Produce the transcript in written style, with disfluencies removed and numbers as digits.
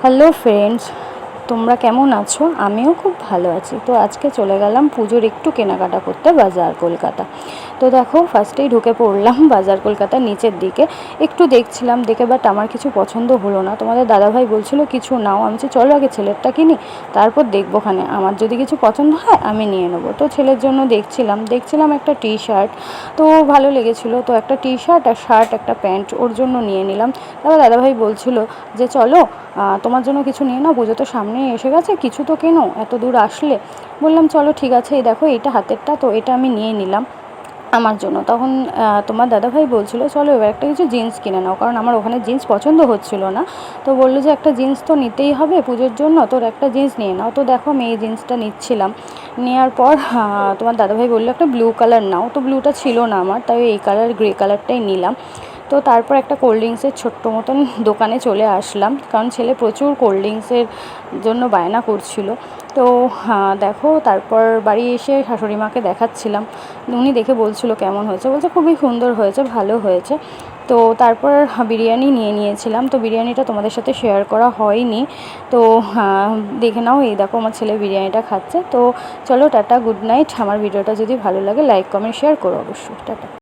Hello friends, তোমরা কেমন আছো? আমিও খুব ভালো আছি। তো আজকে চলে গেলাম পুজোর একটু কেনাকাটা করতে বাজার কলকাতা। তো দেখো, ফার্স্টেই ঢুকে পড়লাম বাজার কলকাতার নিচের দিকে। একটু দেখছিলাম, দেখে বাট আমার কিছু পছন্দ হলো না। তোমাদের দাদাভাই বলছিল কিছু নাও, আমি বলছি চলো আগে ছেলেরটা কিনি, তারপর দেখবো খানে, আমার যদি কিছু পছন্দ হয় আমি নিয়ে নেবো। তো ছেলের জন্য দেখছিলাম একটা টি শার্ট, তো ভালো লেগেছিলো। তো একটা টি শার্ট আর শার্ট, একটা প্যান্ট ওর জন্য নিয়ে নিলাম। তারপর দাদাভাই বলছিল যে চলো তোমার জন্য কিছু নিয়ে নাও, পুজো তো সামনে এসে গেছে, কিছু তো কেনো, এত দূর আসলে। বললাম চলো ঠিক আছে, এই দেখো এইটা হাতেরটা, তো এটা আমি নিয়ে নিলাম আমার জন্য। তখন তোমার দাদাভাই বলছিল চলো এবার একটা কিছু জিন্স কিনে নাও, কারণ আমার ওখানে জিন্স পছন্দ হচ্ছিল না। তো বললো যে একটা জিন্স তো নিতেই হবে পুজোর জন্য, তোর একটা জিন্স নিয়ে নাও। তো দেখো আমি এই জিন্সটা নিচ্ছিলাম। নেওয়ার পর তোমার দাদাভাই বললো একটা ব্লু কালার নাও, তো ব্লুটা ছিল না আমার, তাই এই কালার গ্রে কালারটাই নিলাম। তো তারপর একটা কোল্ড ড্রিঙ্কসের ছোট্ট মতন দোকানে চলে আসলাম, কারণ ছেলে প্রচুর কোল্ড ড্রিঙ্কসের জন্য বায়না করছিল। তো দেখো, তারপর বাড়ি এসে শাশুড়ি মাকে দেখাচ্ছিলাম। উনি দেখে বলছিল কেমন হয়েছে, বলছে খুবই সুন্দর হয়েছে, ভালো হয়েছে। তো তারপর বিরিয়ানি নিয়ে নিয়েছিলাম। তো বিরিয়ানিটা তোমাদের সাথে শেয়ার করা হয়নি, তো দেখে নাও। এই দেখো আমার ছেলে বিরিয়ানিটা খাচ্ছে। তো চলো টাটা, গুড নাইট। আমার ভিডিওটা যদি ভালো লাগে লাইক কমেন্ট শেয়ার করো অবশ্যই। টাটা।